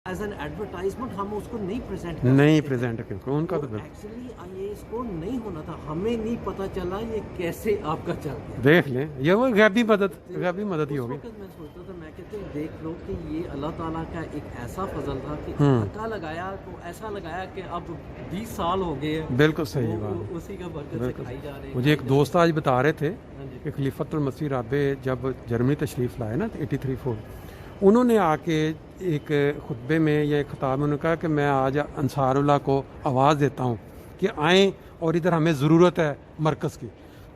As an advertisement ہم اس کو نہیں پریزنٹ نہیں پریزنٹ کیونکہ ان کا تو ایکچولی یہ اس کو نہیں ہونا تھا, ہمیں نہیں پتا چلا یہ کیسے آپ کا چل گیا. دیکھ لیں یہ وہ غیبی مدد ہی ہوگی. میں سوچتا تھا, میں کہتے دیکھ لو کہ یہ اللہ تعالیٰ کا ایک ایسا فضل تھا کہ دھکا لگایا تو ایسا لگایا کہ اب 20 سال ہو گئے. بالکل صحیح بات, اسی کا برکت سے کھائی جا رہی ہے. مجھے ایک دوست آج بتا رہے تھے کہ خلیفۃ المسیح رابع جب جرمنی تشریف لائے نا 83-84, انہوں نے آ کے ایک خطبے میں یا ایک خطاب میں انہوں نے کہا کہ میں آج انصار اللہ کو آواز دیتا ہوں کہ آئیں اور ادھر ہمیں ضرورت ہے مرکز کی.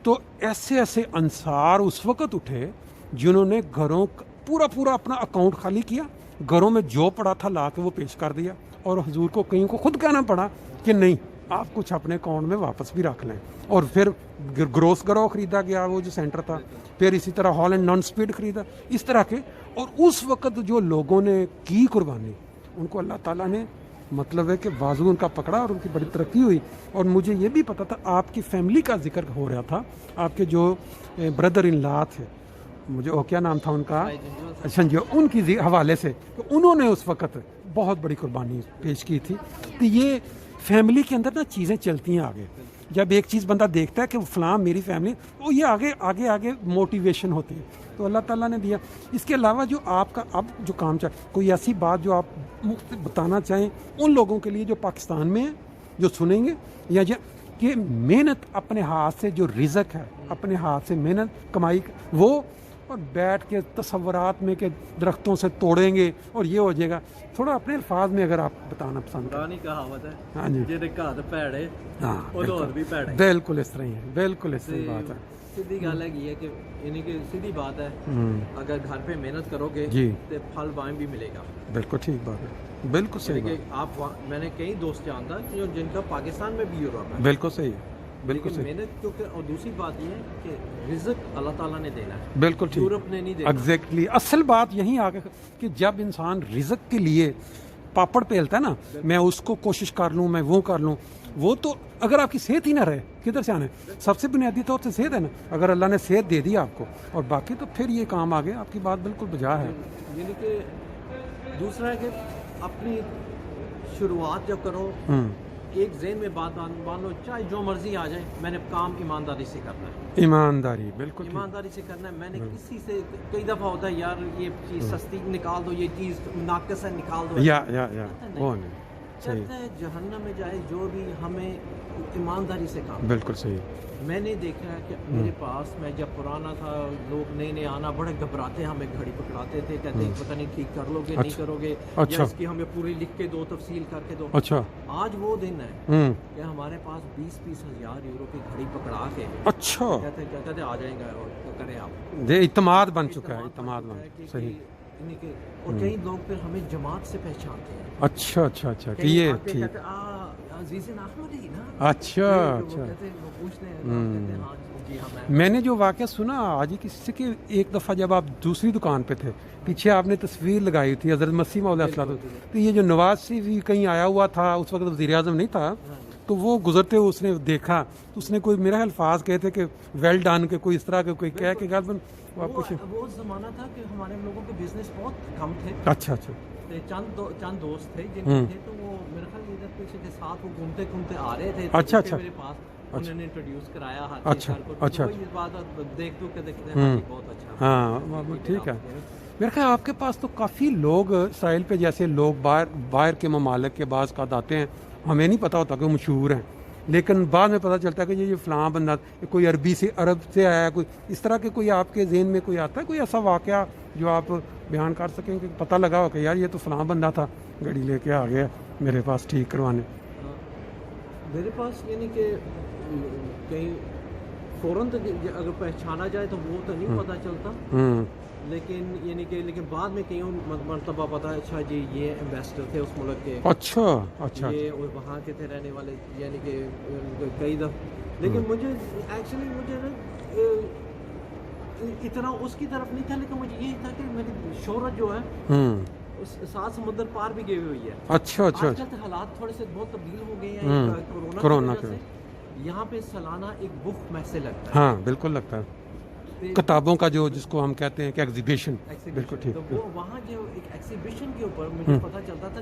تو ایسے ایسے انصار اس وقت اٹھے جنہوں نے گھروں پورا اپنا اکاؤنٹ خالی کیا, گھروں میں جو پڑا تھا لا کے وہ پیش کر دیا, اور حضور کو کہیں کو خود کہنا پڑا کہ نہیں آپ کچھ اپنے اکاؤنٹ میں واپس بھی رکھ لیں. اور پھر گروس گرو خریدا گیا وہ جو سینٹر تھا, پھر اسی طرح ہالینڈ نان سپیڈ خریدا, اس طرح کے. اور اس وقت جو لوگوں نے کی قربانی ان کو اللہ تعالیٰ نے مطلب ہے کہ بازو ان کا پکڑا اور ان کی بڑی ترقی ہوئی. اور مجھے یہ بھی پتا تھا, آپ کی فیملی کا ذکر ہو رہا تھا, آپ کے جو بردر ان لا تھے, مجھے وہ کیا نام تھا ان کا, سنجو, ان کی حوالے سے کہ انہوں نے اس وقت بہت بڑی قربانی پیش کی تھی. تو یہ فیملی کے اندر نا چیزیں چلتی ہیں آگے. جب ایک چیز بندہ دیکھتا ہے کہ فلاں میری فیملی, وہ یہ آگے موٹیویشن ہوتی ہے. تو اللہ تعالیٰ نے دیا. اس کے علاوہ جو آپ کا اب جو کام چاہے, کوئی ایسی بات جو آپ بتانا چاہیں ان لوگوں کے لیے جو پاکستان میں ہیں, جو سنیں گے, یا کہ محنت اپنے ہاتھ سے جو رزق ہے, اپنے ہاتھ سے محنت کمائی وہ, اور بیٹھ کے تصورات میں کہ درختوں سے توڑیں گے اور یہ ہو جائے گا, تھوڑا اپنے الفاظ میں اگر آپ بتانا پسند کریں. پرانی کہاوت ہے, ہاں جی, بالکل اس طرح ہی ہے, بالکل اس طرح بات ہے. سیدھی گل ہے کہ یعنی کہ سیدھی بات ہے, اگر گھر پہ محنت کرو گے تو پھل وہاں بھی ملے گا. بالکل ٹھیک بات ہے, بالکل صحیح بات. آپ میں نے کئی دوست جانتا جن کا پاکستان میں بھی یورپ ہے. بالکل صحیح ہے, بالکل صحیح. محنت کیونکہ, اور دوسری بات یہ ہے کہ رزق اللہ تعالیٰ نے دینا ہے, بالکل ٹھیک, یورپ نے نہیں دینا. ایگزیکٹلی اصل بات یہیں آ کے کہ جب انسان رزق کے لیے پاپڑ پھیلتا ہے نا, میں اس کو کوشش کر لوں, میں وہ کر لوں, وہ تو اگر آپ کی صحت ہی نہ رہے کدھر سے آنے. سب سے بنیادی طور سے صحت ہے نا, اگر اللہ نے صحت دے دی آپ کو, اور باقی تو پھر یہ کام آگے. آپ کی بات بالکل بجا ہے. یعنی کہ دوسرا ہے کہ اپنی شروعات جب کرو, ایک ذہن میں بات مان لو, چاہے جو مرضی آ جائے, میں نے کام ایمانداری سے کرنا ہے. ایمانداری, بالکل ایمانداری سے کرنا ہے. میں نے کسی سے کئی دفعہ ہوتا ہے یار یہ چیز سستی نکال دو, یہ چیز ناقص ہے نکال دو, یا وہ نہیں چلتا ہے جہنم میں جائے جو بھی, ہمیں ایمانداری سے کام. بالکل صحیح. میں نے دیکھا ہے کہ میرے پاس, میں جب پرانا تھا, لوگ نئے آنا بڑے گھبراتے, ہمیں گھڑی پکڑاتے تھے, کہتے ہیں پتہ نہیں ٹھیک کر لو گے نہیں کرو گے, یا اس کی ہمیں پوری لکھ کے دو, تفصیل کر کے دو. اچھا, آج وہ دن ہے کہ ہمارے پاس 20-20 ہزار یورو کی گھڑی پکڑا کے, اچھا کہتے آ جائیں گے اور کریں آپ. اعتماد بن چکا ہے, اعتماد بن صحیح. اور کئی لوگ پھر ہمیں جماعت سے پہچانتے ہیں. اچھا کہ یہ ٹھیک. اچھا, میں نے جو واقعہ سنا آج ہی کسی سے کہ ایک دفعہ جب آپ دوسری دکان پہ تھے, پیچھے آپ نے تصویر لگائی تھی حضرت مسیح موعود علیہ السلام, تو یہ جو نواز شریف بھی کہیں آیا ہوا تھا, اس وقت وزیر اعظم نہیں تھا, تو وہ گزرتے ہوئے اس نے دیکھا, تو اس نے کوئی میرا الفاظ کہے تھے کہ ویل ڈن, کے کوئی اس طرح کے کوئی کہہ کے غالباً وہ زمانہ تھا کہ ہمارے لوگوں کے بزنس بہت کم تھے. اچھا, چند دوست تھے جن کے تھے, تو وہ میرے خیال ادھر پیچھے کے ساتھ وہ گھومتے آ رہے تھے. اچھا, میرے پاس انہوں نے انٹروڈیوس کرایا. اچھا, یہ بات دیکھ تو کہ دیکھتے ہیں بہت اچھا. ہاں ٹھیک ہے. میرے خیال آپ کے پاس تو کافی لوگ اسرائیل پہ, جیسے لوگ باہر کے ممالک کے بعض کا آتے ہیں, ہمیں نہیں پتہ ہوتا کہ وہ مشہور ہیں, لیکن بعد میں پتہ چلتا ہے کہ یہ فلاں بندہ کوئی عرب سے آیا, کوئی اس طرح کے کوئی آپ کے ذہن میں کوئی آتا ہے کوئی ایسا واقعہ جو آپ بیان کر سکیں کہ پتہ لگا ہو کہ یار یہ تو فلاں بندہ تھا, گاڑی لے کے آ گیا میرے پاس ٹھیک کروانے. میرے پاس یعنی کہ کہیں فوراً اگر پہچانا جائے تو وہ تو نہیں پتہ چلتا, لیکن بعد میں کئی مرتبہ پتہ ہے, اچھا جی یہ ایمبیسڈر تھے اس ملک کے. اچھا, یہ وہاں کے تھے رہنے والے, یعنی کہ کئی دفعہ. لیکن مجھے ایکچولی اتنا اس کی طرف نہیں تھا, لیکن مجھے یہ تھا کہ میری شہرت جو ہے سات سمندر پار بھی گئی ہوئی ہے. اچھا, آج کل حالات تھوڑے سے بہت تبدیل ہو گئے ہیں کورونا کی وجہ سے. یہاں پہ سالانہ ایک بک محفل لگتا ہے. ہاں بالکل لگتا ہے, کتابوں کا جو جس کو ہم کہتے ہیں کہ ایگزیبیشن. بالکل ٹھیک. تو وہ وہاں جو ایک ایگزیبیشن کے اوپر مجھے پتہ چلتا تھا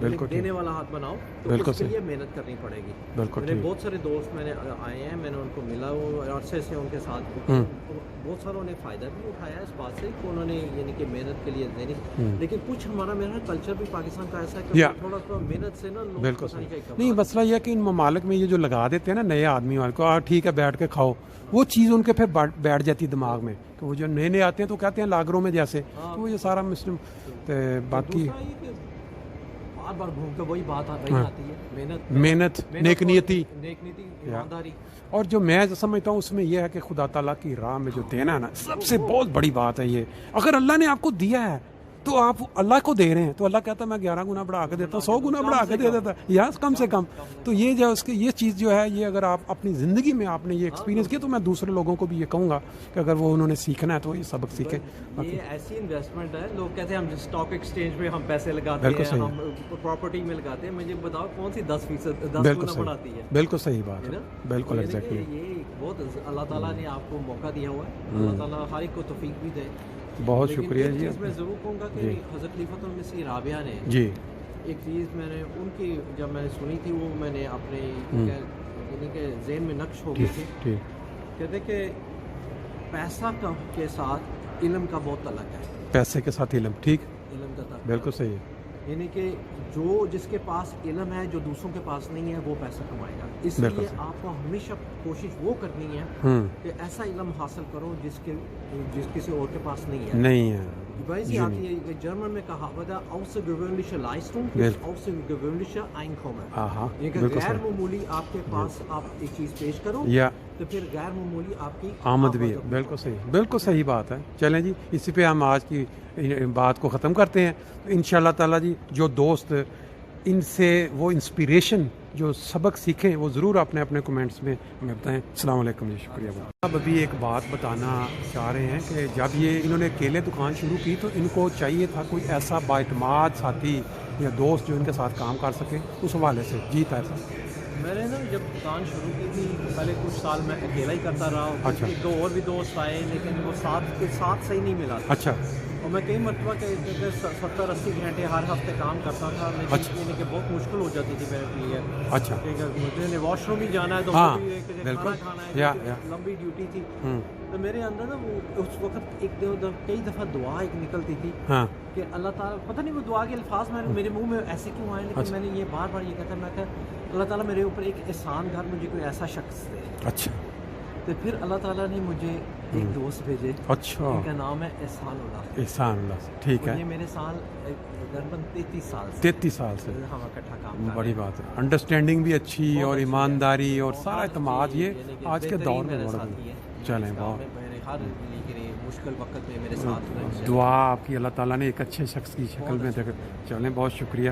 بالکل دینے والا ہاتھ بناؤ تو بالکل اس کے صحیح، لیے محنت کرنی پڑے گی. بالکل میرے ٹھیک. بہت سارے دوست میں نے آئے ہیں, میں نے ان کو ملا, وہ عرصے سے ان کے ساتھ, بہت ساروں نے فائدہ بھی اٹھایا اس بات سے کہ انہوں نے یعنی کہ محنت کے لیے دینی, لیکن کچھ میرا کلچر بھی پاکستان کا ایسا ہے کہ تھوڑا سا محنت سے نا لوگ بالکل صحیح. نہیں مسئلہ یہ ہے کہ ان ممالک میں یہ جو لگا دیتے ہیں نا نئے آدمی والے کو, ٹھیک ہے بیٹھ کے کھاؤ, وہ چیز ان کے پھر بیٹھ جاتی دماغ میں کہ وہ جو نئے آتے ہیں تو کہتے ہیں لاگروں میں جیسے, تو وہ یہ سارا مسلم باقی بار بار گھوم کے وہی بات آتی ہے, محنت, نیک نیتی, ایمانداری. اور جو میں سمجھتا ہوں اس میں یہ ہے کہ خدا تعالیٰ کی راہ میں جو دینا ہے نا, سب سے بہت بڑی بات ہے یہ. اگر اللہ نے آپ کو دیا ہے تو آپ اللہ کو دے رہے ہیں, تو اللہ کہتا ہے میں 11 گنا بڑھا کے دیتا ہوں, 100 گنا بڑھا کے دے دیتا ہے, یا کم سے کم. تو یہ جو اس کی یہ چیز جو ہے, یہ اگر آپ اپنی زندگی میں آپ نے یہ ایکسپیرینس کیا, تو میں دوسرے لوگوں کو بھی یہ کہوں گا کہ اگر وہ انہوں نے سیکھنا ہے تو یہ سبق سیکھیں. یہ ایسی انویسٹمنٹ ہے, لوگ کہتے ہیں ہم اسٹاک ایکسچینج میں ہم پیسے لگاتے ہیں, ہم پراپرٹی میں لگاتے ہیں, مجھے بتاؤ کون سی 10% 10 گنا بڑھاتی ہے. بالکل صحیح بات ہے, بالکل ایگزیکٹلی. یہ بہت اللہ تعالیٰ نے آپ کو موقع دیا ہوا ہے, اللہ تعالیٰ ہر ایک کو توفیق بھی دے. بہت شکریہ جی. میں ضرور کہوں گا کہ حضرت خلیفۃ المسیح رابعہ نے جی ایک چیز میں نے ان کی جب میں نے سنی تھی, وہ میں نے اپنے یعنی کہ ذہن میں نقش ہو گئی تھی. کہتے کہ پیسہ کے ساتھ علم کا بہت تعلق ہے. پیسے کے ساتھ علم, ٹھیک, علم کا تعلق بالکل صحیح ہے. یعنی کہ جس کے پاس علم ہے, جو دوسروں کے پاس نہیں ہے, وہ پیسہ کمائے گا. اس لیے آپ کو ہمیشہ کوشش وہ کرنی ہے کہ ایسا علم حاصل کرو جس کسی اور کے پاس نہیں ہے. ویسے آتی ہے جرمن میں کہاوت ہے außergewöhnliche Leistung ist außergewöhnlicher Einkommen. یہ کہ غیر معمولی آپ کے پاس آپ ایک چیز پیش کرو تو پھر غیر معمولی آپ کی آمد بھی ہے. بالکل صحیح, بالکل صحیح بات ہے. چلیں جی, اسی پہ ہم آج کی بات کو ختم کرتے ہیں. ان شاء اللہ تعالیٰ جی جو دوست ان سے وہ انسپریشن جو سبق سیکھیں وہ ضرور اپنے کمنٹس میں ہمیں بتائیں. السلام علیکم جی, شکریہ. اب ابھی ایک بات بتانا چاہ رہے ہیں کہ جب یہ انہوں نے اکیلے دکان شروع کی تو ان کو چاہیے تھا کوئی ایسا بااعتماد ساتھی یا دوست جو ان کے ساتھ کام کر سکے. اس حوالے سے جی طاہر صاحب. میں نے نا جب دکان شروع کی تھی پہلے کچھ سال میں اکیلا ہی کرتا رہا. اچھا. ایک دو اور بھی دوست آئے لیکن وہ ساتھ صحیح نہیں ملا. اچھا. اور میں کئی مرتبہ 70-80 گھنٹے ہر ہفتے کام کرتا تھا, لیکن کہ بہت مشکل ہو جاتی تھی میرے لیے. اچھا. مجھے واش روم بھی جانا ہے تو کھانا کھانا ہے, لمبی ڈیوٹی تھی. تو میرے اندر نا وہ اس وقت کئی دفعہ دعا ایک نکلتی تھی کہ اللہ تعالیٰ, پتہ نہیں وہ دعا کے الفاظ میرے منہ میں ایسے کیوں آئے, لیکن میں نے یہ بار بار یہ کہتا میں کہ اللہ تعالیٰ میرے اوپر ایک احسان گھر مجھے کوئی ایسا شخص دے. اچھا. تو پھر اللہ تعالیٰ نے مجھے ایک دوست بھیجے. اچھا. ان کا نام ہے احسان اللہ. احسان اللہ, ٹھیک ہے. یہ میرے سال تقریباً 33 سال سے ہم اکٹھا کام. بڑی بات ہے. انڈرسٹینڈنگ بھی اچھی اور ایمانداری اور سارا اعتماد یہ آج کے دور میں بڑا. چلیں بہت ہر مشکل وقت میں میرے ساتھ دعا آپ کی اللہ تعالیٰ نے ایک اچھے شخص کی شکل میں. چلیں بہت شکریہ.